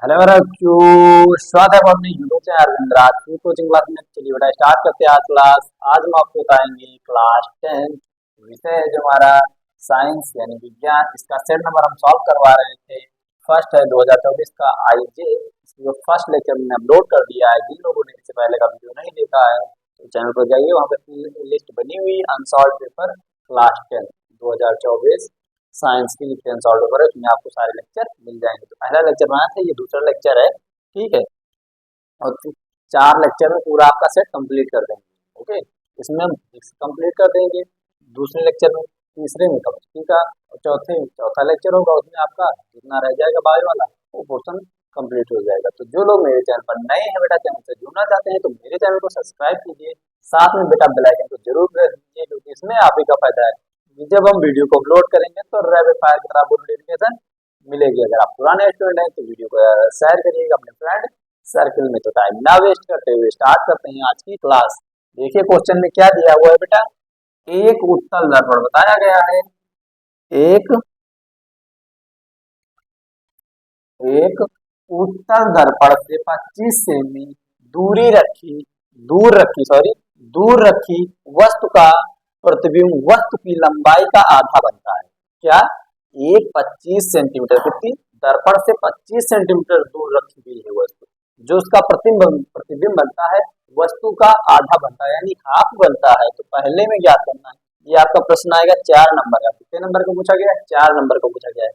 Hello रखू। स्वागत है अपने यूट्यूब चैनल अरविंद राज की कोचिंग क्लास में। चलिए बेटा स्टार्ट करते हैं आज क्लास। आज हम आपको बताएंगे क्लास 10 विषय है जो हमारा साइंस यानी विज्ञान। इसका सेट नंबर हम सॉल्व करवा रहे थे। फर्स्ट है 2024 का आईजे। इसको फर्स्ट लेक्चर में अपलोड कर दिया है। जिन लोगों ने इससे पहले का वीडियो नहीं देखा है तो चैनल पर जाइए, वहाँ पे लिस्ट बनी हुई अनसॉल्व पेपर क्लास 10 2024 साइंस की डिफरेंस सॉल्व करो, इसमें आपको सारे लेक्चर मिल जाएंगे। तो पहला लेक्चर बनाया था, ये दूसरा लेक्चर है। ठीक है, और 4 लेक्चर में पूरा आपका सेट कंप्लीट कर देंगे। ओके, इसमें हम कंप्लीट कर देंगे। दूसरे लेक्चर में, तीसरे में केमिस्ट्री का, और चौथे में चौथा लेक्चर होगा, उसमें आपका जितना रह जाएगा बायो वाला वो पोर्शन कंप्लीट हो जाएगा। तो जो लोग मेरे चैनल पर नए हैं बेटा, चैनल से जुड़ना चाहते हैं तो मेरे चैनल को सब्सक्राइब कीजिए। साथ में बेटा बेल आइकन को जरूर प्रेस कीजिए, क्योंकि इसमें आप ही का फायदा है। जब हम वीडियो को अपलोड करेंगे तो रैपिड फायर की तरह आपको नोटिफिकेशन मिलेगी। अगर आप पुराने स्टूडेंट हैं तो वीडियो को शेयर करिएगा अपने फ्रेंड सर्कल में। तो टाइम ना वेस्ट करते हुए स्टार्ट करते हैं आज की क्लास। देखिए क्वेश्चन में क्या दिया हुआ है बेटा। एक उत्तल दर्पण बताया गया है। एक एक उत्तल दर्पण से 25 सेमी दूर रखी दूर रखी वस्तु का प्रतिबिंब वस्तु की लंबाई का आधा बनता है। क्या? एक 25 सेंटीमीटर, कितनी? दर्पण से 25 सेंटीमीटर दूर रखी गई है वस्तु, जो उसका प्रतिबिंब बनता है वस्तु का आधा बनता है, यानी हाफ बनता है। तो पहले में ज्ञात करना है। ये आपका प्रश्न आएगा 4 नंबर का। कितने नंबर को पूछा गया है? 4 नंबर को पूछा गया है।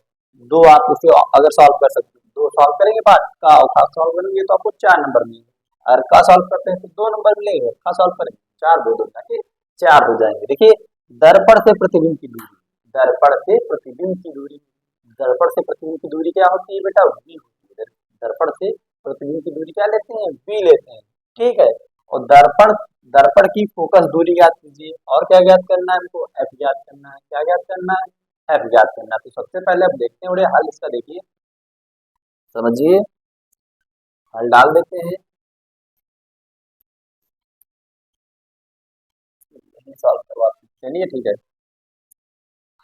दो आप इसे अगर सॉल्व कर सकते हैं, दो सॉल्व करेंगे पार्ट का और खास सॉल्व करेंगे तो आपको 4 नंबर मिलेंगे। और का सॉल्व करते हैं तो 2 नंबर मिलेंगे, का सॉल्व करेंगे 4 2 2 ताकि 4 हो जाएंगे। देखिए, दर्पण से प्रतिबिंब की दूरी, दर्पण से प्रतिबिंब की दूरी, दर्पण से प्रतिबिंब की दूरी क्या होती है बेटा? v होती है। दर्पण से प्रतिबिंब की दूरी क्या लेते हैं? v लेते हैं। ठीक है, और दर्पण दर्पण की फोकस दूरी ज्ञात कीजिए। और क्या ज्ञात करना है हमको? f ज्ञात करना है। क्या ज्ञात करना है? f ज्ञात करना है। तो सबसे पहले अब देखते हैं बड़े हल इसका। देखिए समझिए, हल डाल देते हैं, सॉल्व करवाते हैं। चलिए ठीक है,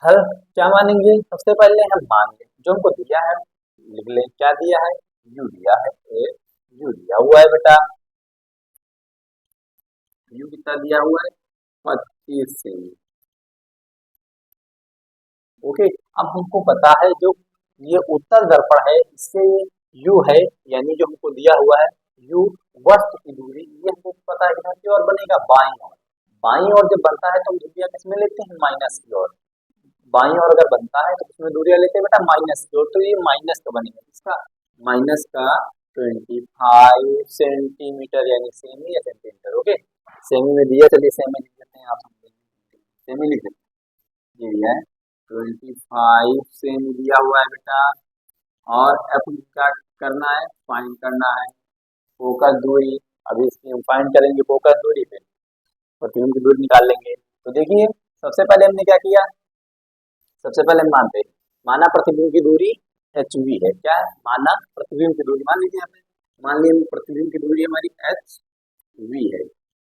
हल क्या मानेंगे? सबसे पहले हम मान लें जो हमको दिया है, लिख लें। क्या दिया है? यू दिया है। यू दिया हुआ है बेटा। यू कितना दिया हुआ है? 25 सेमी। ओके, अब हमको पता है जो ये उत्तल दर्पण है इससे यू है, यानी जो हमको दिया हुआ है यू वस्तु की दूरी, ये हमको पता है किधर की ओर बनेगा? बाईं ओर। बाईं ओर जब बनता है तो हम दूरियां किसमें लेते हैं? माइनस की ओर। बाईं ओर अगर बनता है तो किसमें दूरियां लेते हैं बेटा? माइनस की ओर। तो ये माइनस का बनेगा, इसका माइनस का 25 सेंटीमीटर, यानी सेमी या सेंटीमीटर। ओके, सेमी में दिया, चलिए सेमी लिख देते हैं। आप सेमी लिख देते हैं। ये दिया है 25 सेमी दिया हुआ है बेटा। और एफ क्या करना है? फाइंड करना है फोकस दूरी। अभी इसकी फाइंड करेंगे फोकस दूरी पे, प्रतिबिंब की दूरी निकाल लेंगे। तो देखिए सबसे पहले हमने क्या किया? सबसे पहले हम मानते हैं, माना प्रतिबिंब की दूरी एच वी है। क्या है? माना प्रतिबिंब की दूरी मान लीजिए आपने, मान लीजिए प्रतिबिंब की दूरी हमारी एच वी है।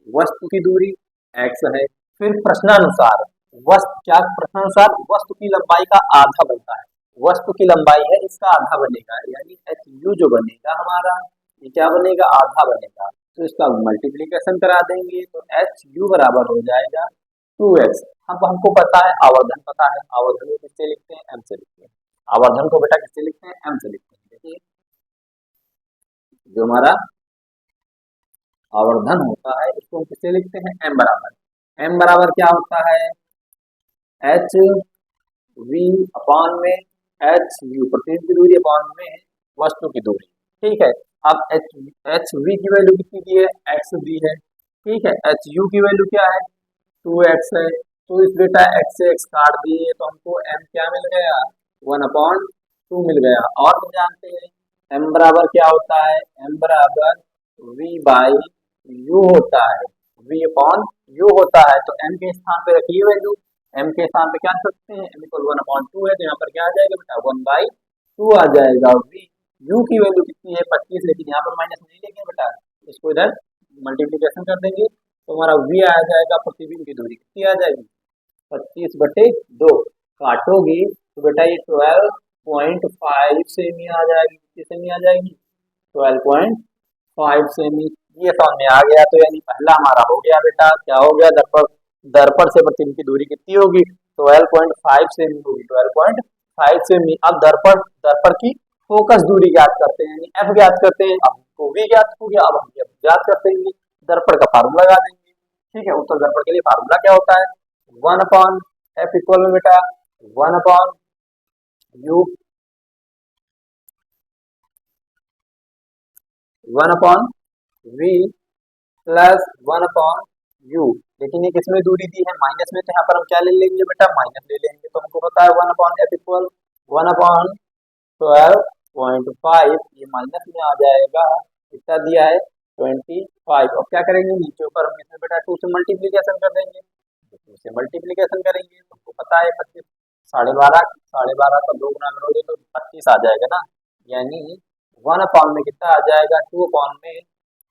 वस्तु की दूरी एक्स है। फिर प्रश्नानुसार वस्तु क्या, प्रश्नानुसार वस्तु की लंबाई का आधा बनता है। वस्तु की लंबाई है इसका आधा बनेगा, यानी एच यू जो बनेगा हमारा, ये क्या बनेगा? आधा बनेगा। तो इसका मल्टीप्लीकेशन करा देंगे तो एच यू बराबर हो जाएगा 2x। अब हमको पता है आवर्धन, पता है आवर्धन को किससे लिखते हैं? m से लिखते हैं। आवर्धन को बेटा किससे लिखते हैं? m से लिखते हैं। देखिए जो हमारा आवर्धन होता है इसको हम किससे लिखते हैं? m बराबर। m बराबर क्या होता है? एच वी अपॉन में एच यू, प्रतिबिंब की दूरी अपॉन में वस्तु की दूरी। ठीक है, अब एच एच वी की वैल्यू कितनी दी है? एक्स दी है। ठीक है, एच यू की वैल्यू क्या है? 2x है। तो इस बेटा x से x काट दिए तो हमको m क्या मिल गया? 1/2 मिल गया। और हम जानते हैं m बराबर क्या होता है? m बराबर v बाई यू होता है। v अपॉन यू होता है। तो m के स्थान पे रखिए वैल्यू। m के स्थान पे क्या रख सकते हैं? m इक्वल 1/2 है, तो यहाँ पर क्या आ जाएगा बेटा? 1/2 आ जाएगा। v u की वैल्यू कितनी है? 25, लेकिन यहाँ पर माइनस नहीं लेंगे बेटा, इसको इधर मल्टीप्लीकेशन कर देंगे तो हमारा v आ जाएगा। प्रतिबिंब की दूरी कितनी आ जाएगी? 25/2। काटोगे तो बेटा ये 12.5 सेमी आ जाएगी। कितनी सेमी आ जाएगी? 12.5 सेमी। ये समझ में आ गया। तो यानी पहला हमारा हो गया बेटा, क्या हो गया, दर्पण दर्पण से प्रतिबिंब की दूरी कितनी होगी, 12.5 सेमी होगी, 12.5 सेमी। अब दर्पण दर्पण की फोकस दूरी ज्ञात करते हैं, यानी एफ ज्ञात करते हैं। अब हमको वी ज्ञात हो गया, अब हम एफ ज्ञात करते हैं, दर्पण का फार्मूला लगा देंगे। ठीक है, उत्तल दर्पण के लिए फार्मूला क्या होता है, 1/f इक्वल में बेटा 1/u 1/v प्लस 1/u। लेकिन ये किसमें दूरी दी है, माइनस में, तो यहाँ पर हम क्या ले लेंगे बेटा, माइनस ले लेंगे। तो हमको पता है 1/f इक्वल 1/12.5, ये माइनस में आ जाएगा, कितना दिया है 25। और क्या करेंगे, नीचे ऊपर हम इसमें बेटा 2 से मल्टीप्लीकेशन कर देंगे, 2 से मल्टीप्लीकेशन करेंगे तो हमको पता है 25, 12.5 का 2 गुना करोगे तो 25 आ जाएगा ना। यानी 1/में कितना आ जाएगा, 2/में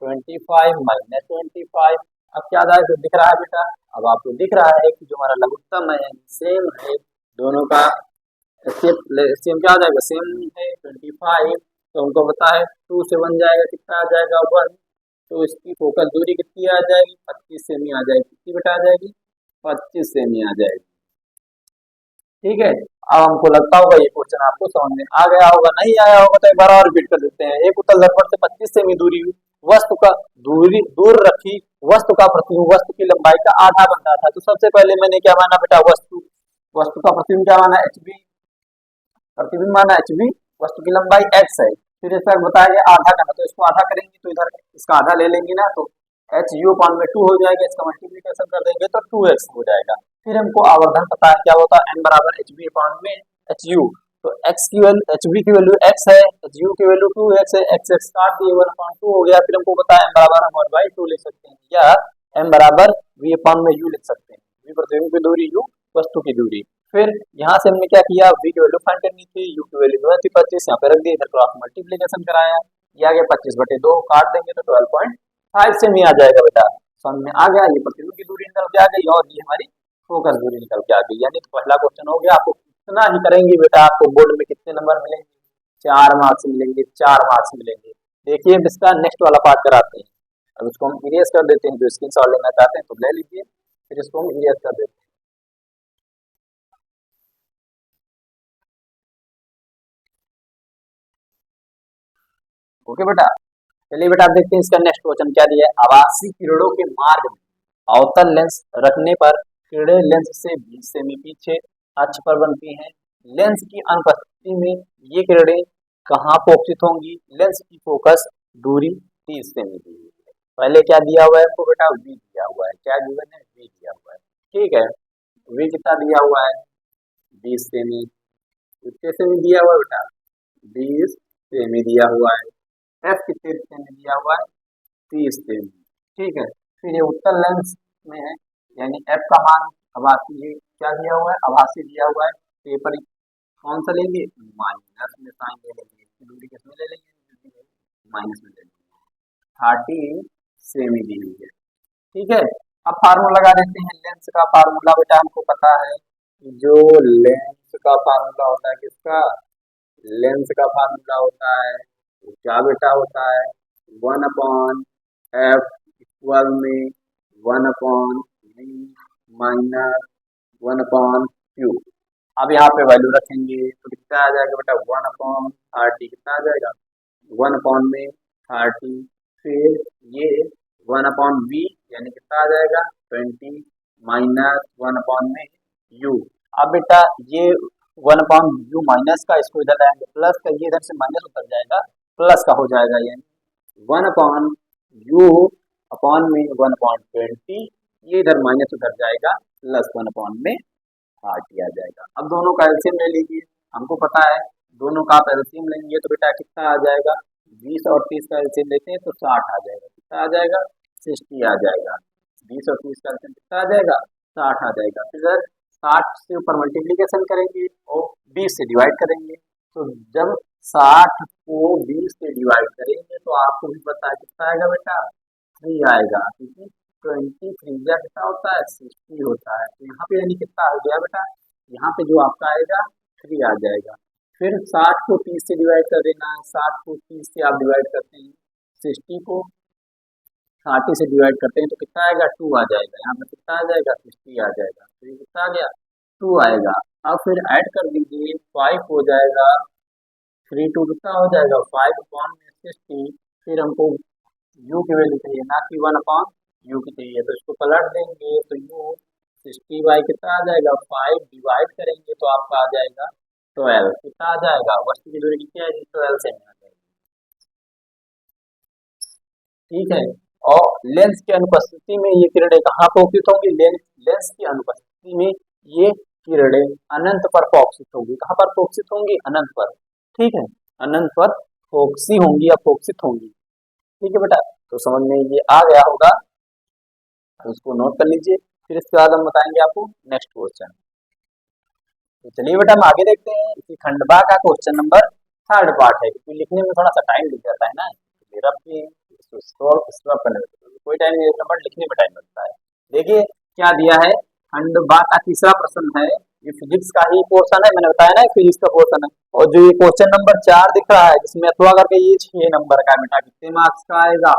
25 माइनस 25। अब क्या दिख रहा है बेटा, अब आपको दिख रहा है कि जो हमारा लघुत्तम है सेम है, दोनों का सेम क्या आ जाएगा, सेम है 25। तो हमको पता है 2 से 1 जाएगा, कितना आ जाएगा 1। तो इसकी फोकस दूरी कितनी आ जाएगी, 25 सेमी आ जाएगी। कितनी बेटा आ जाएगी, 25 सेमी आ जाएगी। ठीक है, अब हमको लगता होगा ये क्वेश्चन आपको समझ में आ गया होगा, नहीं आया होगा तो एक बार और रिपीट कर देते हैं। एक उत्तल दर्पण से 25 सेमी दूरी वस्तु का दूर रखी वस्तु का प्रतिबिंब वस्तु की लंबाई का आधा बनता था। तो सबसे पहले मैंने क्या माना बेटा, वस्तु का प्रतिबिंब क्या माना, एच बी, प्रतिबिंब माना एच बी, वस्तु की लंबाई एक्स है। फिर इसका बताया गया आधा करना, तो इसको आधा करेंगे तो इधर इसका आधा ले लेंगे ना, तो एच यू अपॉन में 2 हो जाएगा, इसका मल्टीप्लीकेशन कर देंगे तो 2x हो जाएगा। फिर हमको आवर्धन पता है क्या होता है, n बराबर एच बी अपॉन में एच यू। तो x की वैल्यू, एच बी की वैल्यू x है, एच यू की वैल्यू 2x है, x काट दिए 1/2 हो गया। फिर हमको पता है m बराबर हम 1/2 लिख सकते हैं, या m बराबर v अपॉन में u लिख सकते हैं। v प्रतिबिंब की दूरी, u वस्तु की दूरी। फिर यहाँ से हमने क्या किया, v की वैल्यू फाइंड करनी थी, u की वैल्यू थी 25, यहाँ पे रख दी, इधर क्रॉस मल्टीप्लीकेशन कराया, ये आ गया 25/2, काट देंगे तो 12.5 सेमी आ जाएगा बेटा। समझ में आ गया, ये प्रतिबिंब की दूरी निकल के आ गई और ये हमारी फोकस दूरी निकल के आ गई। यानी पहला क्वेश्चन हो गया। आपको कितना ही करेंगे बेटा, आपको बोर्ड में कितने नंबर मिलेंगे, 4 मार्क्स मिलेंगे, 4 मार्क्स मिलेंगे। देखिए इसका नेक्स्ट वाला पार्ट कराते हैं। अब इसको हम इरेज कर देते हैं, जो स्क्रीनशॉट लेना चाहते हैं तो ले लीजिए, फिर इसको हम इरेज कर देते हैं। ओके बेटा, चलिए बेटा आप देखते हैं इसका नेक्स्ट क्वेश्चन क्या दिया है। आभासी किरणों के मार्ग में अवतल लेंस रखने पर किरणें लेंस से 20 सेमी पीछे अक्ष पर बनती हैं। लेंस की अनुपस्थिति में ये किरणें कहाँ फोकसित होंगी। लेंस की फोकस दूरी 30 सेमी दी हुई है। पहले क्या दिया हुआ है हमको बेटा, वी दिया हुआ है, क्या गिवन है, वी दिया हुआ है। ठीक है, वी कितना दिया हुआ है, 20 सेमी। कितने सेमी दिया हुआ है बेटा, 20 सेमी दिया हुआ है। एफ कितने सेमी दिया हुआ है, 30 सेमी। ठीक है, फिर ये उत्तल लेंस में है, यानी एफ का मान आभासी, ये क्या दिया हुआ है, आभासी दिया हुआ है। पेपर कौन सा लेंगे, माइनस में साइन ले लेंगे, इसकी दूरी किसमें ले लेंगे, माइनस में ले लेंगे। 30 सेमी दी हुई है। ठीक है, अब फार्मूला लगा देते हैं। लेंस का फार्मूला बेटा हमको पता है, जो लेंस का फार्मूला होता है किसका, लेंस का फार्मूला होता है, तो क्या बेटा होता है, 1/f इक्वल में 1/v माइनस 1/q। अब यहाँ पे वैल्यू रखेंगे तो कितना आ जाएगा बेटा, 1/30 कितना आ जाएगा, 1 में 30। फिर ये 1/v यानी कितना आ जाएगा 20 माइनस 1 में u। अब बेटा ये 1/u माइनस का, इसको इधर लाएंगे प्लस का, ये इधर से माइनस उतर जाएगा, प्लस का हो जाएगा, यानी 1/u अपॉन में 1/20, ये इधर माइनस उतर जाएगा, प्लस 1 में 30 आ जाएगा। अब दोनों का एलसीएम ले लीजिए, हमको पता है दोनों का आप एलसीएम लेंगे तो बेटा कितना आ जाएगा, 20 और 30 का एलसीएम लेते हैं तो 60 आ जाएगा। कितना आ जाएगा, 60 आ जाएगा। 20 और 30 का एलसीएम कितना आ जाएगा, 60 आ जाएगा। फिर 60 से ऊपर मल्टीप्लीकेशन करेंगे और 20 से डिवाइड करेंगे। तो जब 60 को 20 से डिवाइड करेंगे तो आपको भी पता है कितना आएगा बेटा, 3 आएगा, क्योंकि 23 या कितना होता है, 60 होता है। तो यहाँ पे यानी कितना हो गया बेटा, यहाँ पे जो आपका आएगा 3 आ जाएगा। फिर 60 को 30 से डिवाइड कर देना है, 60 को 30 से आप डिवाइड करते हैं, 60 को 60 से डिवाइड करते हैं तो कितना आएगा, 2 आ जाएगा। यहाँ पे कितना आ जाएगा, 60 आ जाएगा। तो ये कितना आ गया, 2 आएगा। अब फिर ऐड कर दीजिए, 5 हो जाएगा, 3 2 कितना हो जाएगा, 5 अपॉन 60। फिर हमको यू की वैल्यू चाहिए, ना कि 1 अपॉन यू की चाहिए, तो इसको पलट देंगे तो यू 60 बाई कितना आ जाएगा, 5 डिवाइड करेंगे तो आपका आ जाएगा 12। कितना आ जाएगा, वस्तु की दूरी कितनी आएगी, 12 सेमी आ जाएगी। ठीक है। और लेंस की अनुपस्थिति में ये किरणें कहाँ प्रोक्षित होंगी, लेंस की अनुपस्थिति में ये किरणें अनंत पर प्रोक्षित होंगी। कहाँ पर प्रोक्षित होंगी, अनंत पर। ठीक है, अनंत पर फोकसी होंगी या प्रोक्षित होंगी। ठीक है बेटा, तो समझ में ये आ गया होगा, उसको नोट कर लीजिए। फिर इसके बाद हम बताएंगे आपको नेक्स्ट क्वेश्चन। तो चलिए बेटा हम आगे देखते हैं। इसी खंड बा का क्वेश्चन नंबर 3rd पार्ट है, क्योंकि लिखने में थोड़ा सा टाइम लग जाता है ना, रफ की स्क्रॉल करने में कोई टाइम नहीं लगता, बट लिखने में टाइम लगता है। देखिए क्या दिया है, खंड बा का तीसरा प्रश्न है। ये फिजिक्स का ही पोर्शन है, मैंने बताया ना फिजिक्स का पोर्शन है। और जो ये क्वेश्चन नंबर 4 दिख रहा है, जिसमें अथवा करके, ये 6 नंबर का बेटा। कितने मार्क्स का आएगा,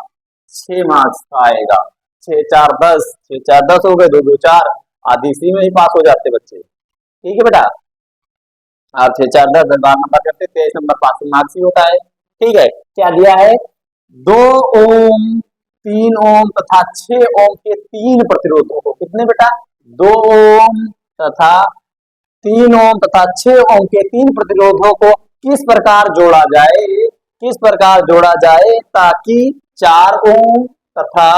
6 मार्क्स का आएगा। 6 4 10, 6 4 10 हो गए, 2 2 4, आधी इसी में ही पास हो जाते बच्चे। ठीक है बेटा, आप 6 4 10 10 12 नंबर करते, 23 नंबर पासिंग मार्क्स ही होता है। ठीक है, क्या दिया है, 2 ओम, 3 ओम तथा 6 ओम के 3 प्रतिरोधों को, कितने बेटा, 2 ओम तथा 3 ओम तथा 6 ओम के 3 प्रतिरोधों को किस प्रकार जोड़ा जाए, किस प्रकार जोड़ा जाए ताकि 4 ओम तथा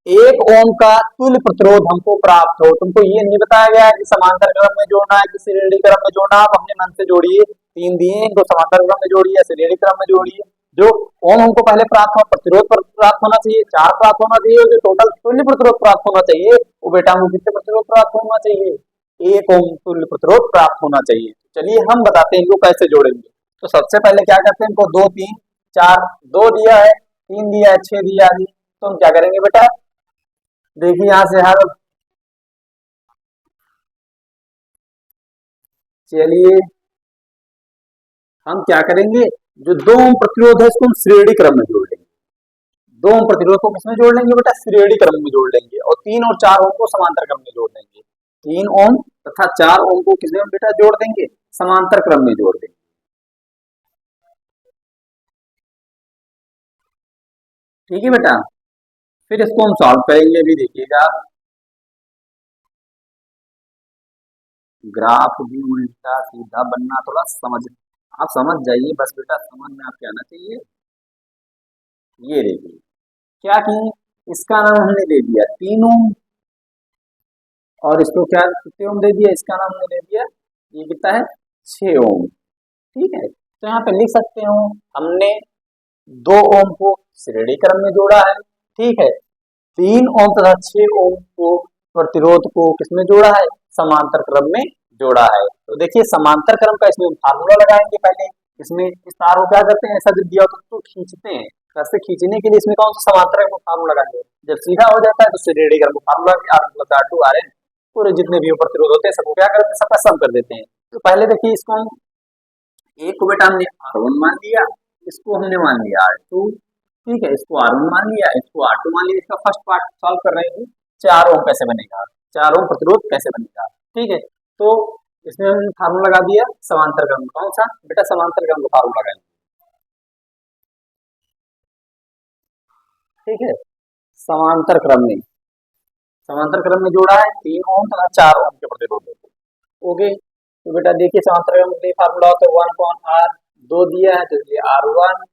1 ओम का तुल्य प्रतिरोध हमको प्राप्त हो। तुमको ये नहीं बताया गया है कि समांतर क्रम में जोड़ना है कि श्रेणी क्रम में जोड़ना, आप अपने मन से जोड़िए। 3 दिए, इनको समांतर क्रम में जोड़िए, श्रेणी क्रम में जोड़िए। जो ओम हमको पहले प्राप्त हो, प्रतिरोध प्राप्त होना चाहिए, 4 प्राप्त होना चाहिए, जो टोटल तुल्य प्रतिरोध प्राप्त होना चाहिए, वो बेटा हमको कितने प्रतिरोध प्राप्त होना चाहिए, 1 ओम तुल्य प्रतिरोध प्राप्त होना चाहिए। चलिए हम बताते हैं इनको कैसे जोड़ेंगे। तो सबसे पहले क्या करते हैं, इनको 2 3 4, 2 दिया है, 3 दिया है, 6 दिया है, तो हम क्या करेंगे बेटा, देखिए यहां से हर, चलिए हम क्या करेंगे, जो 2 ओम प्रतिरोध है इसको हम श्रेणी क्रम में जोड़ लेंगे। 2 ओम प्रतिरोध को किसमें जोड़ लेंगे बेटा, श्रेणी क्रम में जोड़ लेंगे। और 3 और 4 ओम को समांतर क्रम में जोड़ देंगे। 3 ओम तथा 4 ओम को किसमें बेटा जोड़ देंगे, समांतर क्रम में जोड़ देंगे। ठीक है बेटा, फिर इसको हम सॉल्व करेंगे। अभी देखिएगा, ग्राफ भी उल्टा सीधा बनना थोड़ा समझ, आप समझ जाइए बस बेटा, समझ में आपके आना चाहिए। ये देखिए क्या कि इसका नाम हमने दे दिया 3 ओम, और इसको क्या कितने ओम दे दिया, इसका नाम हमने दे दिया, ये कितना है, 6 ओम। ठीक है, तो यहाँ पे लिख सकते हो हमने 2 ओम को श्रेणी क्रम में जोड़ा है। ठीक है, 3 ओम तथा 6 ओम को प्रतिरोध को किसमें जोड़ा है, समांतर क्रम में जोड़ा है। तो देखिए समांतर क्रम का इसमें हम फार्मूला लगाएंगे पहले। इसमें इस तार को क्या करते हैं, ऐसा जब दिया तो खींचते हैं, ऐसे खींचने के लिए इसमें कौन सा समांतर क्रम फार्मूला लगाएंगे। जब सीधा हो जाता है तो श्रेणी क्रम फार्मूला R+R2 RN, पूरे जितने भी प्रतिरोध होते हैं सबको क्या करते हैं, सबका सम कर देते हैं। तो पहले देखिए इसको हम, एक को बेटा हमने R1 मान लिया, इसको हमने मान लिया R2। ठीक है, इसको R1 मान लिया, इसको R2 मान लिया। इसका फर्स्ट पार्ट सॉल्व कर रहे हैं, 4 ओम कैसे बनेगा, 4 ओम प्रतिरोध कैसे बनेगा। ठीक है, तो इसमें हमने फार्मूला लगा दिया समांतर क्रम, कौन सा बेटा, समांतर क्रम का फार्मूला लगाएंगे। ठीक है, समांतर क्रम में, समांतर क्रम में जोड़ा है 3 ओम तथा 4 ओम के प्रतिरोध। ओके, तो बेटा देखिए समांतर क्रम में फार्मूला होता है 1/R, 2 दिया है तो ये R1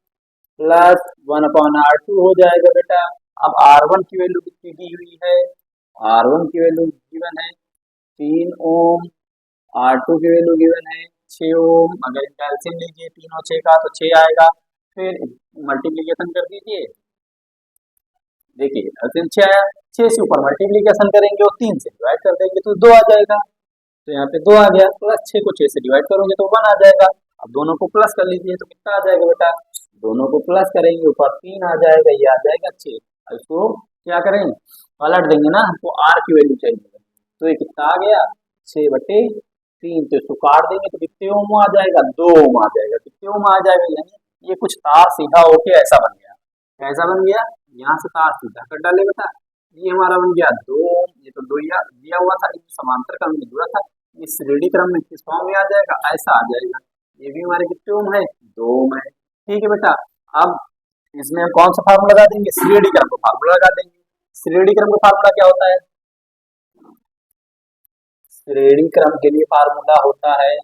प्लस 1/R2 हो जाएगा बेटा। अब R1 की वैल्यू कितनी दी हुई है, R1 की वैल्यू गिवन है 3 ओम, R2 की वैल्यू गिवन है 6 ओम। अगर कैल्सियम लीजिए 3 और 6 का तो 6 आएगा। फिर मल्टीप्लीकेशन कर दीजिए, देखिए कैल्सियम 6 आया, 6 से ऊपर मल्टीप्लीकेशन करेंगे और 3 से डिवाइड कर देंगे तो 2 आ जाएगा। तो यहाँ पे 2 आ गया, प्लस 6 को 6 से डिवाइड करोगे तो 1 आ जाएगा। अब दोनों को प्लस कर लीजिए तो कितना आ जाएगा बेटा, दोनों को प्लस करेंगे ऊपर 3 आ जाएगा, ये आ जाएगा 6। इसको क्या करेंगे, पलट देंगे ना, हमको R की वैल्यू चाहिए, तो ये कितना आ गया, 6/3। 3, तो इसको काट देंगे तो कितने ओम आ जाएगा, 2 ओम आ जाएगा। कितने ओम आ जाएगा, यानी ये कुछ तार सीधा होके ऐसा बन गया। कैसा बन गया, यहाँ से तार सीधा कर डाले बेटा, ये हमारा बन गया 2 ओम। ये तो दिया हुआ था, समांतर क्रम में जुड़ा था, ये श्रेणी क्रम में किस फॉर्म में आ जाएगा, ऐसा आ जाएगा। ये भी हमारे कितने ओम है, 2 ओम है। ठीक है बेटा, अब इसमें हम कौन सा फार्मूला लगा देंगे, श्रेणी क्रम का फार्मूला लगा देंगे। श्रेणी क्रम का फार्मूला क्या होता है, श्रेणी क्रम के लिए फार्मूला होता है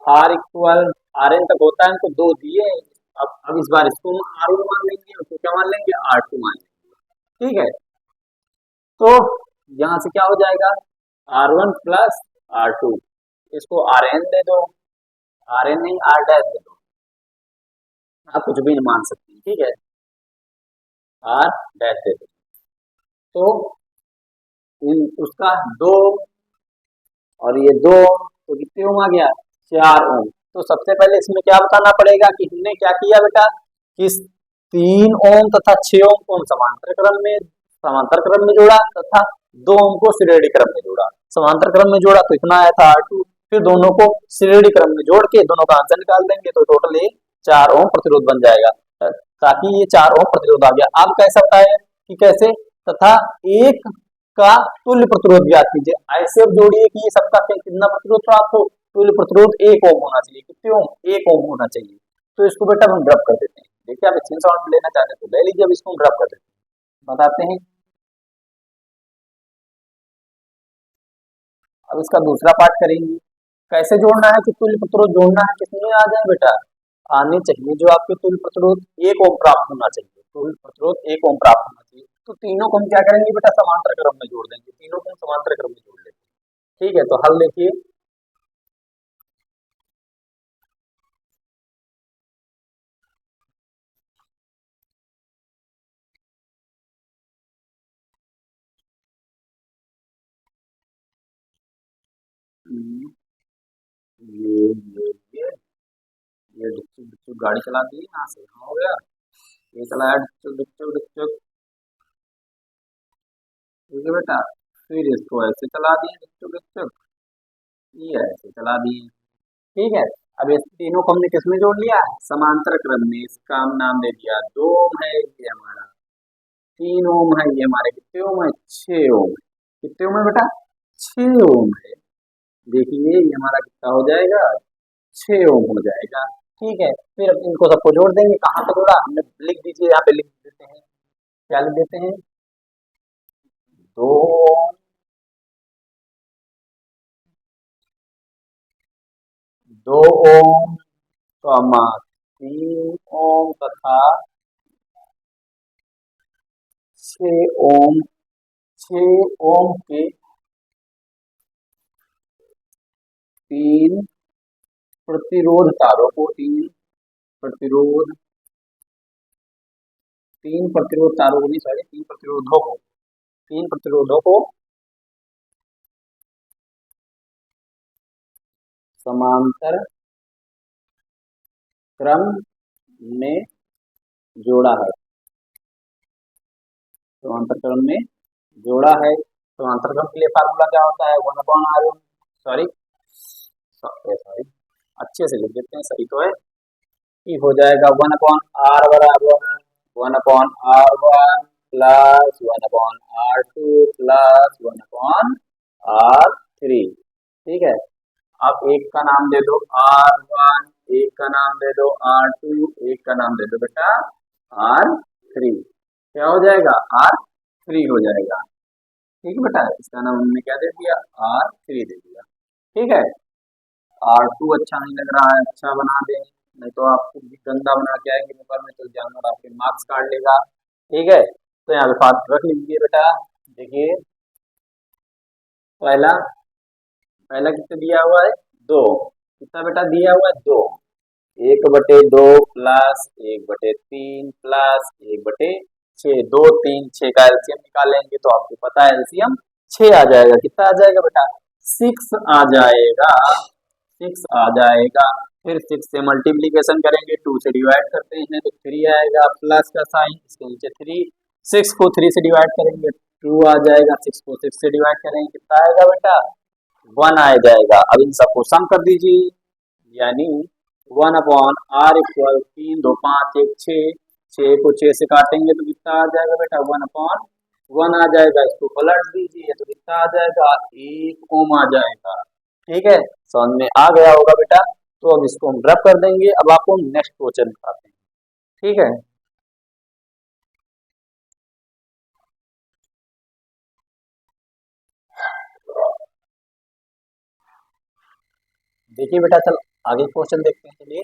आर इक्वल आर एन तक होता है, इनको 2 दिए। अब इस बार इसको R1 मान लेंगे, उसको क्या मान लेंगे, R2 मान लेंगे। ठीक है, तो यहां से क्या हो जाएगा, R1 प्लस R2, इसको RN दे दो, RN नहीं R डैश दे दो, आप कुछ भी नहीं मान सकते। ठीक है, R डैश दे दो, तो उसका 2 और ये 2, तो कितने ओम आ गया, 4 ओम। तो सबसे पहले इसमें क्या बताना पड़ेगा कि हमने क्या किया बेटा, कि 3 ओम तथा 6 ओम को हम समांतर क्रम में जोड़ा तथा 2 ओम को श्रेणी क्रम में जोड़ा। समांतर क्रम में जोड़ा तो इतना आया था R2, फिर दोनों को श्रेणी क्रम में जोड़ के दोनों का आंसर निकाल देंगे तो टोटल ये 4 ओम प्रतिरोध बन जाएगा। ताकि ये 4 ओम प्रतिरोध आ गया। अब कैसा बताया कि कैसे, तथा एक का तुल्य प्रतिरोध ज्ञात कीजिए। ऐसे अब जोड़िए कि ये सबका कितना प्रतिरोध प्राप्त हो, तुल्य प्रतिरोध 1 ओम होना चाहिए। कितने ओम, 1 ओम होना चाहिए। तो इसको बेटा हम ड्रॉप कर देते हैं। देखिए आप स्क्रीनशॉट लेना चाहते हैं तो ले लीजिए, अब इसको हम ड्रॉप कर देते हैं, बताते हैं। अब इसका दूसरा पार्ट करेंगे, कैसे जोड़ना है कि तुल्य प्रतिरोध जोड़ना है, कितने आ जाए बेटा, आने चाहिए जो आपके तुल्य प्रतिरोध 1 ओम प्राप्त होना चाहिए। तुल्य प्रतिरोध 1 ओम प्राप्त होना चाहिए। तो तीनों को हम क्या करेंगे बेटा, समांतर क्रम में जोड़ देंगे, तीनों को हम समांतर क्रम में जोड़ लेंगे। ठीक है, तो हल देखिए, ये ये डुक डुक गाड़ी चला दी यहाँ से, हो गया, ये चलाया डुक डुक डुक। ठीक है बेटा, फिर इसको ऐसे चला दिए डुक डुक, ये ऐसे चला दिए। ठीक है, अब इस तीनों को हमने किसमें जोड़ लिया, समांतर क्रम में। इसका हम नाम दे दिया 2 ओम है, ये हमारा 3 ओम है, ये हमारे कितने ओम है, 6 ओम है। कितने ओम है बेटा, 6 ओम है। देखिए ये हमारा कितना हो जाएगा, 6 ओम हो जाएगा। ठीक है, फिर अब इनको सबको जोड़ देंगे। कहाँ पे जोड़ा हमने, लिख दीजिए, यहाँ पे लिख देते हैं, क्या लिख देते हैं, 2 ओम, 2 ओम, तो 3 ओम तथा 6 ओम। 6 ओम के 3 प्रतिरोध तारों को, प्रतिरोध 3 प्रतिरोध तारों को नहीं, सॉरी 3 प्रतिरोधों को समांतर क्रम में जोड़ा है। समांतर क्रम में जोड़ा है। समांतर क्रम के लिए फार्मूला क्या होता है, 1/r1, सॉरी सॉरी अच्छे से लिख देते हैं, सही तो है, कि हो जाएगा 1/r बराबर 1/r1 plus 1/r2 plus 1/r3। ठीक है, आप एक का नाम दे दो R1, एक का नाम दे दो R2, एक का नाम दे दो बेटा R3। क्या हो जाएगा, R3 हो जाएगा। ठीक है बेटा, इसका नाम हमने क्या दे दिया, R3 दे दिया। ठीक है, R2 अच्छा नहीं लग रहा है, अच्छा बना दें, नहीं तो आपको भी गंदा बना के आएंगे पेपर में तो जानवर आपके मार्क्स काट लेगा। ठीक है, तो यहाँ पे बात रख लीजिए बेटा। देखिए पहला पहला कितना दिया हुआ है, 2, कितना बेटा दिया हुआ है, 2, 1/2 प्लस 1/3 प्लस 1/6, 2 3 6 का एलसीएम निकालेंगे तो आपको पता है एलसीएम 6 आ जाएगा। कितना आ जाएगा बेटा, 6 आ जाएगा, 6 आ जाएगा। फिर 6 से मल्टीप्लीकेशन करेंगे, 2 से डिवाइड करते हैं तो 3 आएगा, प्लस का साइन, इसके नीचे 3, 6 को 3 से डिवाइड करेंगे 2 आ जाएगा, 6 को 6 से डिवाइड करेंगे कितना आएगा बेटा, 1 आ जाएगा। अब इन सबको सम कर दीजिए, यानी 1/r = 3 2 5 1 6, 6 को 6 से काटेंगे तो कितना आ जाएगा बेटा 1/1 आ जाएगा। इसको पलट दीजिए तो कितना आ जाएगा 1 ओम आ जाएगा। ठीक है, समझ में आ गया होगा बेटा। तो अब इसको हम रब कर देंगे। अब आपको नेक्स्ट क्वेश्चन बताते हैं। ठीक है, देखिए बेटा, चल आगे क्वेश्चन देखते हैं। चलिए,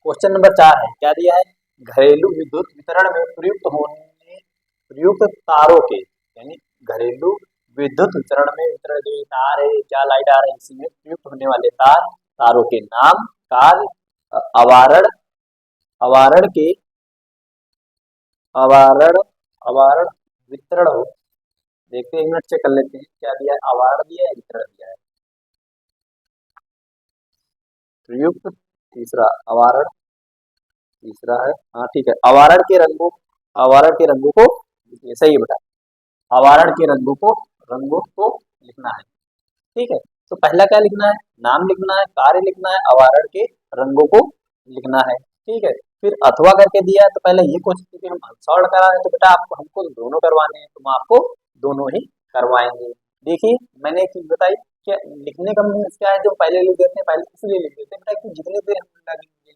क्वेश्चन नंबर 4 है, क्या दिया है, घरेलू विद्युत वितरण में प्रयुक्त तारों के, यानी घरेलू विद्युत वितरण में, वितरण जो ये तार है, क्या लाइट आ रही है, इसमें प्रयुक्त होने वाले तारों के नाम, कार्य, अवारण, अवारण के अवारण अवारण वितरण हो। देखते हैं, एक मिनट चेक कर लेते हैं क्या दिया है, अवारण दिया है, वितरण दिया है। प्रयुक्त, तीसरा अवारण, तीसरा है, हाँ ठीक है, अवारण के रंगों को, ये सही है बेटा, अवारण के रंगों को लिखना है। ठीक है, तो पहला क्या लिखना है, नाम लिखना है, कार्य लिखना है, अवारण के रंगों को लिखना है। ठीक है, फिर अथवा करके दिया है, तो पहले ये कोशिश की कि हम सॉल्व करा रहे हैं, तो बेटा आपको हमको दोनों करवाने हैं, तो हम आपको दोनों ही करवाएंगे। देखिए, मैंने एक चीज बताई, क्या लिखने का मीन्स क्या है, जो पहले लिख देते हैं, पहले इसलिए लिख देते हैं बेटा कि जितनी देर हम लगेंगे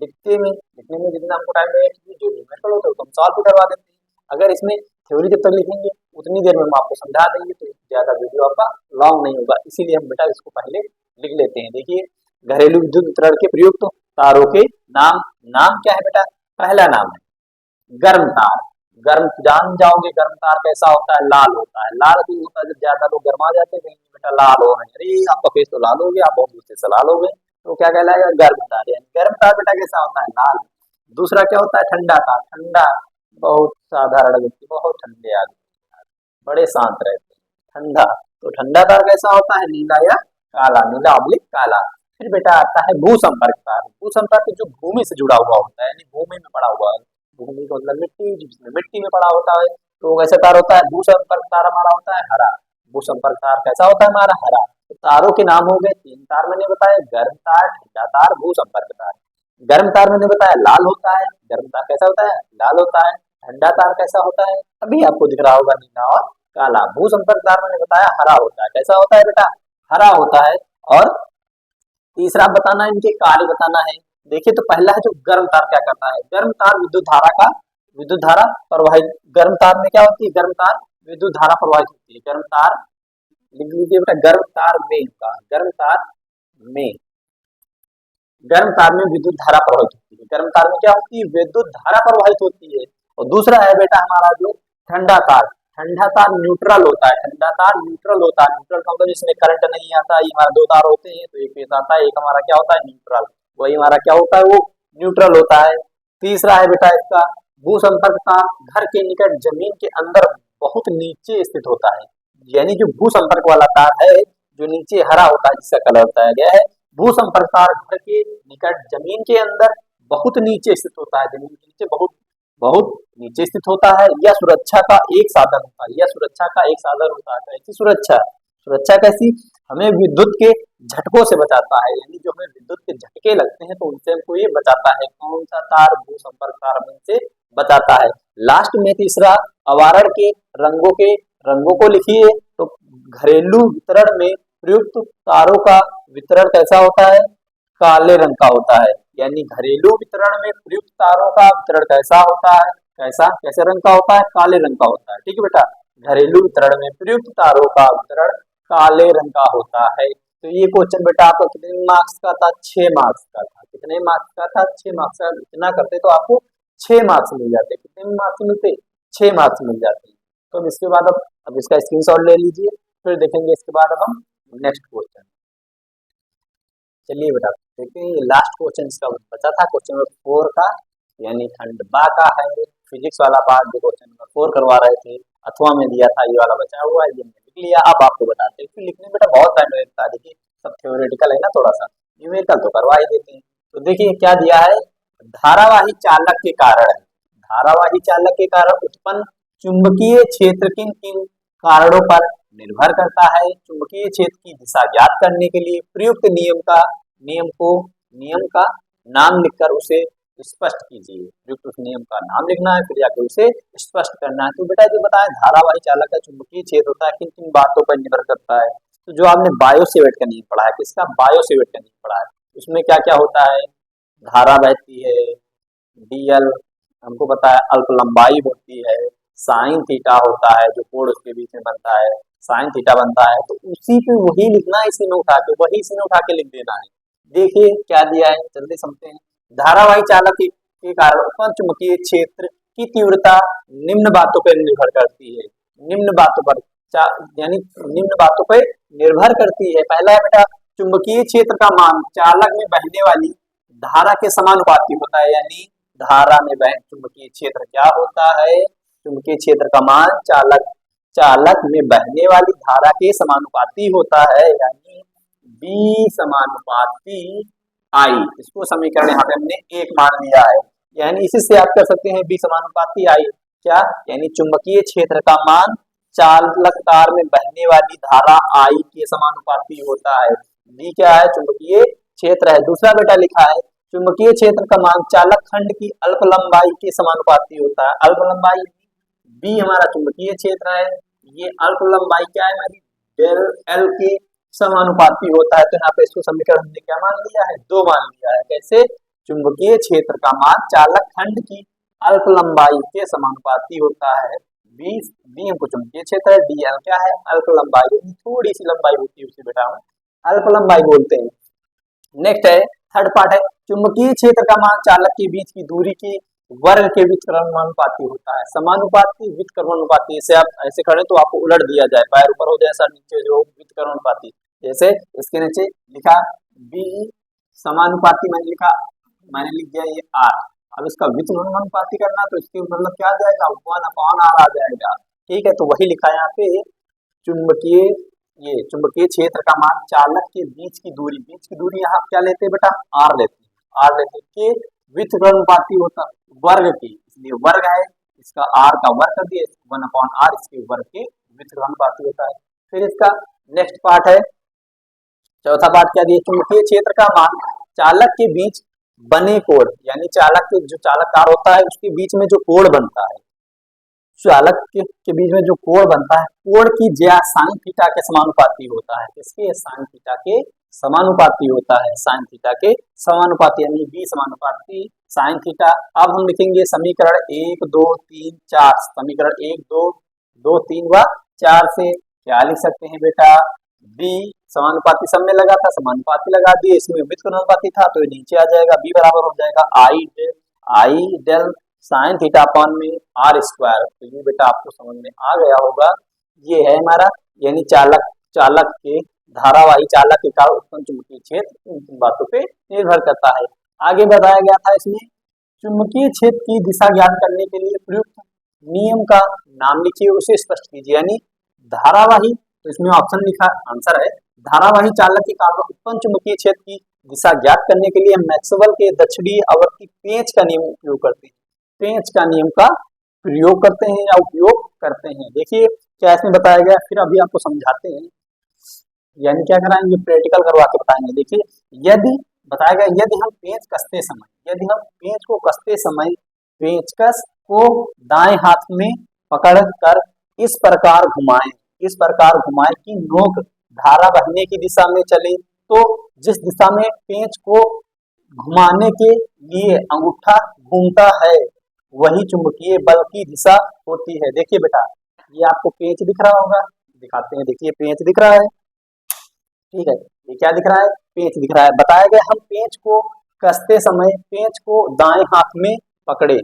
लिखने में जितना हमको टाइम लगेगा, जो न्यूमेरिकल होता है तो हम सॉल्व भी करवा देते हैं। अगर इसमें थ्योरी जब तक लिखेंगे उतनी देर में हम आपको समझा देंगे, तो ज्यादा वीडियो आपका लॉन्ग नहीं होगा, इसीलिए हम बेटा इसको पहले लिख लेते हैं। देखिए, घरेलू विद्युत वितरण के प्रयुक्त तारों के नाम, नाम क्या है बेटा, पहला नाम है गर्म तार। गर्म जान जाओगे, गर्म तार कैसा होता है, लाल होता है। लाल क्यों होता है, जब ज्यादा लोग गर्मा जाते हैं बेटा लाल हो रहे हैं, अरे आपका फेस तो लाल हो गया, आप बहुत गुस्से से लाल हो गए, तो क्या कहलाएगा, गर्म तार। यानी गर्म तार बेटा कैसा होता है, लाल। दूसरा क्या होता है, ठंडा तार। ठंडा, बहुत साधारण व्यक्ति, बहुत ठंडे आदमी, बड़े शांत रहते हैं, ठंडा। तो ठंडा तार कैसा होता है, नीला या काला, नीला ऑब्लिक काला। फिर बेटा आता है भू संपर्क तार। भू संपर्क जो भूमि से जुड़ा हुआ होता है, यानी भूमि में पड़ा हुआ है, भूमि को मतलब मिट्टी, जिसमें मिट्टी में पड़ा होता है, तो कैसा तार होता है, भू संपर्क तार हमारा होता है हरा। भू संपर्क तार कैसा होता है हमारा, हरा। तो तारों के नाम हो गए 3 तार मैंने बताया, गर्म तार, ठंडा तार, भू संपर्क तार। गर्म तार मैंने बताया लाल होता है, गर्म तार कैसा होता है, लाल होता है। ठंडा तार कैसा होता है, अभी आपको दिख रहा होगा, नीला और काला। भू संपर्क तार मैंने बताया हरा होता है, कैसा होता है बेटा, हरा होता है। और तीसरा बताना है, इनके कार्य बताना है। देखिए, तो पहला है जो गर्म तार क्या करता है, गर्म तार विद्युत धारा प्रवाहित, गर्म तार में क्या होती है, गर्म तार विद्युत धारा प्रवाहित होती है। गर्म तार लिख लीजिए बेटा, गर्म तार में का, में गर्म तार में विद्युत धारा प्रवाहित होती है। गर्म तार में क्या होती है, विद्युत धारा प्रवाहित होती है। और दूसरा है बेटा हमारा जो ठंडा तार, ठंडा तार न्यूट्रल होता है। ठंडा तार न्यूट्रल होता है, न्यूट्रल का मतलब जिसमें करंट नहीं आता। ये हमारा 2 तार होते हैं, तो एक फेस आता है, एक हमारा क्या होता है, न्यूट्रल। वही हमारा क्या होता है, वो न्यूट्रल होता है। तीसरा है बेटा इसका भू संपर्क तार, घर के निकट जमीन के अंदर बहुत नीचे स्थित होता है। यानी जो भू संपर्क वाला तार है, जो नीचे हरा होता है, जिसका कलर बताया गया है, भू संपर्क तार घर के निकट जमीन के अंदर बहुत नीचे स्थित होता है, जमीन के नीचे बहुत बहुत नीचे स्थित होता है। यह सुरक्षा का एक साधन होता है, यह सुरक्षा का एक साधन होता है। कैसी सुरक्षा, सुरक्षा कैसी, हमें विद्युत के झटकों से बचाता है, यानी जो हमें विद्युत के झटके लगते हैं तो उनसे हमको ये बचाता है। कौन सा तार, भू संपर्क तार हमें से बचाता है। लास्ट में तीसरा, अवारण के रंगों को लिखिए। तो घरेलू वितरण में प्रयुक्त तारों का वितरण कैसा होता है, काले रंग का होता है। यानी घरेलू वितरण में प्रयुक्त तारों का वितरण कैसा होता है, कैसे रंग का होता है, काले रंग का होता है। ठीक है बेटा, घरेलू वितरण में प्रयुक्त तारों का वितरण काले रंग का होता है। तो ये क्वेश्चन बेटा आपका कितने मार्क्स का था, 6 मार्क्स का था। कितने मार्क्स का था, 6 मार्क्स का। इतना करते तो आपको 6 मार्क्स मिल जाते। कितने मार्क्स मिलते, 6 मार्क्स मिल जाते। तो अब इसके बाद अब इसका स्क्रीनशॉट ले लीजिए, फिर देखेंगे इसके बाद अब हम नेक्स्ट क्वेश्चन। चलिए बेटा देखते हैं, ये लास्ट क्वेश्चन इसका बचा था, क्वेश्चन नंबर 4 का, यानी खंडबा का है, फिजिक्स वाला पार्ट जो क्वेश्चन नंबर 4 करवा रहे थे, अथवा में दिया था, ये वाला बचा हुआ है, ये मैंने लिख लिया। अब आपको बताते हैं, फिर लिखने में बेटा बहुत टाइम लगता है। देखिए, सब थ्योरेटिकल है ना, थोड़ा सा न्यूमेरिकल तो करवा ही देते हैं। तो देखिए क्या दिया है, धारावाही चालक के कारण, धारावाही चालक के कारण उत्पन्न चुंबकीय क्षेत्र किन किन कारणों पर निर्भर करता है। चुंबकीय क्षेत्र की दिशा ज्ञात करने के लिए प्रयुक्त नियम का नाम लिखकर उसे स्पष्ट कीजिए। प्रयुक्त उस नियम का नाम लिखना है, फिर जाके उसे स्पष्ट करना है। तो बेटा जो बताया धारावाही चालक का चुंबकीय क्षेत्र होता है, किन किन बातों पर निर्भर करता है। तो जो आपने बायो-सेवर्ट का नियम पढ़ा है, किसका? बायो-सेवर्ट का नियम पढ़ा है। उसमें क्या क्या होता है? धारा बहती है, डीएल हमको पता है, अल्प लंबाई होती है, साइन थीटा होता है, जो कोण उसके बीच में बनता है, साइन थीटा बनता है। तो उसी पे वही लिखना है, इसी में उठा के, वही इसी में उठा के लिख देना है। देखिए क्या दिया है, जल्दी समझते हैं। धारावाही चालक के कारण उत्पन्न चुंबकीय क्षेत्र की तीव्रता निम्न बातों पर निर्भर करती है। निम्न बातों पर यानी निम्न बातों पर निर्भर करती है। पहला है बेटा, चुंबकीय क्षेत्र का मान चालक में बहने वाली धारा के समानुपाती होता है। यानी धारा में बह चुंबकीय क्षेत्र क्या होता है? चुंबकीय क्षेत्र का मान चालक में बहने वाली धारा के समानुपाती होता है, यानी बी समानुपाती आई। इसको समीकरण यहाँ पे हमने एक मान लिया है, यानी इसी से याद कर सकते हैं बी समानुपाती आई क्या, यानी चुंबकीय क्षेत्र का मान चालक तार में बहने वाली धारा आई के समानुपाती होता है। बी क्या है? चुंबकीय क्षेत्र है। दूसरा बेटा लिखा है, चुंबकीय क्षेत्र का मान चालक खंड की अल्प लंबाई के समानुपाती होता है। अल्प लंबाई बी हमारा चुंबकीय क्षेत्र है, ये अल्प लंबाई क्या है हमारी? डेल एल के समानुपाती होता है। तो यहाँ पे इसको समीकरण हमने क्या मान लिया है? 2 मान लिया है। कैसे? चुंबकीय क्षेत्र का मान चालक खंड की अल्प लंबाई के समानुपाती होता है। बी हमको चुंबकीय क्षेत्र है, डी एल क्या है? अल्प लंबाई, थोड़ी सी लंबाई होती है उसे बेटा हम अल्प लंबाई बोलते हैं। नेक्स्ट है थर्ड पार्ट है, चुंबकीय क्षेत्र का मान चालक के बीच की दूरी के वर्ग के व्युत्क्रमानुपाती होता है। समानुपाती व्युत्क्रमानुपाती, इसे आप ऐसे करें तो आपको उलट दिया जाए, पैर ऊपर हो जाए सर नीचे जो व्युत्क्रमानुपाती, जैसे इसके नीचे लिखा बी समानुपाती मैंने लिख दिया ये आर। अब इसका व्युत्क्रमानुपाती करना तो इसके मतलब क्या आ जाएगा? 1/r आ जाएगा। ठीक है, तो वही लिखा है यहाँ पे, चुंबकीय क्षेत्र का मान चालक के बीच की दूरी यहाँ क्या लेते हैं बेटा? आर लेते हैं के व्युत्क्रमानुपाती होता वर्ग की, इसलिए वर्ग है, इसका आर का वर्ग कर दिया, 1/r इसके वर्ग के व्युत्क्रमानुपाती होता है। फिर इसका नेक्स्ट पार्ट है, चौथा पार्ट क्या दिया? चुंबकीय क्षेत्र का मान चालक के बीच बने कोण, यानी चालक तार होता है उसके बीच में जो कोण बनता है, चालक के बीच में जो कोण बनता है, कोण की ज्या साइन थीटा के समानुपाती होता है। किसके? साइन थीटा के समानुपाती होता है। साइन थीटा के समानुपाती यानी बी समानुपाती साइन थीटा। अब हम लिखेंगे समीकरण 1 2 3 4, समीकरण 1 2 3 व 4 से क्या लिख सकते हैं बेटा? बी समानुपाती सब में लगा था, समानुपाती लगा दिए, इसमें व्युत्क्रमानुपाती था तो ये नीचे आ जाएगा, बी बराबर हो जाएगा आई डेल साइन थीटा अपॉन में आर स्क्वायर। तो ये बेटा आपको समझ में आ गया होगा, ये है हमारा, यानी चालक के धारावाही चालक के कारण उत्पन्न चुंबकीय क्षेत्र इन बातों पे निर्भर करता है। आगे बताया गया था इसमें, चुंबकीय क्षेत्र की दिशा ज्ञात करने के लिए प्रयुक्त नियम का नाम लिखिए, उसे स्पष्ट कीजिए। यानी धारावाही, तो इसमें ऑप्शन लिखा आंसर है, धारावाही चालक के कारण उत्पन्न चुंबकीय क्षेत्र की दिशा ज्ञात करने के लिए मैक्सवेल के दक्षिणी आवर्ती पेंच का नियम उपयोग करते हैं। पेंच का नियम का प्रयोग करते हैं या उपयोग करते हैं। देखिए क्या इसमें बताया गया, फिर अभी आपको समझाते हैं, यानी क्या कराएंगे? प्रैक्टिकल करवा के बताएंगे। देखिए यदि बताया गया, यदि हम पेंच कसते समय पेंचकस को दाएं हाथ में पकड़ कर इस प्रकार घुमाएं कि नोक धारा बहने की दिशा में चले, तो जिस दिशा में पेंच को घुमाने के लिए अंगूठा घूमता है वही चुंबकीय बल की दिशा होती है। देखिए बेटा, ये आपको पेंच दिख रहा होगा, दिखाते हैं। देखिए पेंच दिख रहा है, ठीक है, ये क्या दिख रहा है? पेंच दिख रहा है। बताया गया हम पेंच को कसते समय पेंच को दाएं हाथ में पकड़े,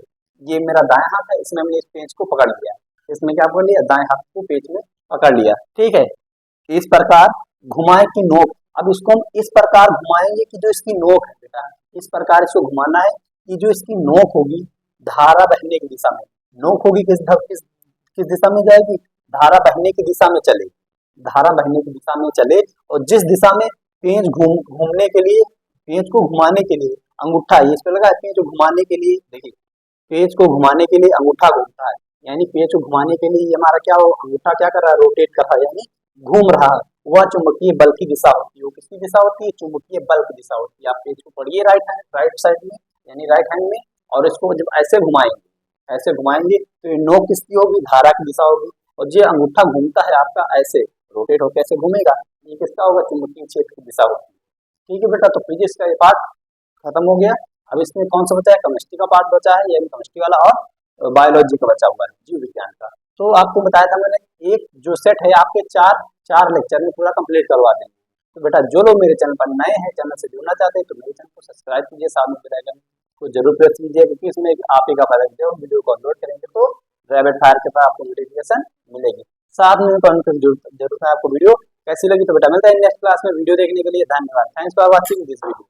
ये मेरा दाएं हाथ है, इसमें हमने इस पेंच को पकड़ लिया, इसमें क्या पकड़ लिया? दाएं हाथ को पेंच में पकड़ लिया, ठीक है। इस प्रकार घुमाए की नोक, अब इसको हम इस प्रकार घुमाएंगे कि जो इसकी नोक है बेटा, इस प्रकार इसको घुमाना है कि जो इसकी नोक होगी धारा बहने की दिशा में, नोक होगी किस दिशा में जाएगी? धारा बहने की दिशा में चले, धारा बहने की दिशा में चले, और जिस दिशा में पेंच घूमने के लिए, पेंच को घुमाने के लिए अंगूठा, ये इस पे लगा है, पेंच को घुमाने के लिए, देखिए पेंच को घुमाने के लिए अंगूठा घूमता है, यानी पेंच को घुमाने के लिए हमारा क्या हो, अंगूठा क्या कर रहा है? रोटेट कर रहा है, यानी घूम रहा है वह चुंबकीय बल की दिशा होती है। वो किसकी दिशा होती है? चुंबकीय बल की दिशा होती है। आप पेज को पढ़िए राइट साइड में यानी राइट हैंड में, और इसको जब ऐसे घुमाएंगे तो ये नोक किसकी होगी? धारा की दिशा होगी। और जो अंगूठा घूमता है आपका ऐसे रोटेट होकर ऐसे घूमेगा, ये किसका होगा? चुंबकीय क्षेत्र की दिशा होगी। ठीक है बेटा, तो फिजिक्स का ये पार्ट खत्म हो गया। अब इसमें कौन सा बचा है? केमिस्ट्री का पार्ट बचा है, यानी केमिस्ट्री वाला, और बायोलॉजी का बचा हुआ है, जीव विज्ञान का। तो आपको बताया था मैंने, एक जो सेट है आपके चार लेक्चर में पूरा कंप्लीट करवा देंगे। तो बेटा जो लोग मेरे चैनल पर नए हैं, चैनल से जुड़ना चाहते हैं, तो मेरे चैनल को सब्सक्राइब कीजिए, साथ में बेल आइकन को जरूर प्रेस कीजिए, क्योंकि इसमें आप ही का फायदा है। जब वीडियो को अपलोड करेंगे तो रैपिड फायर के साथ आपको नोटिफिकेशन मिलेगी। साथ में जरूरत है आपको। वीडियो कैसी लगी तो बेटा मिलता है नेक्स्ट क्लास में। वीडियो देखने के लिए धन्यवाद। Thanks for watching this video.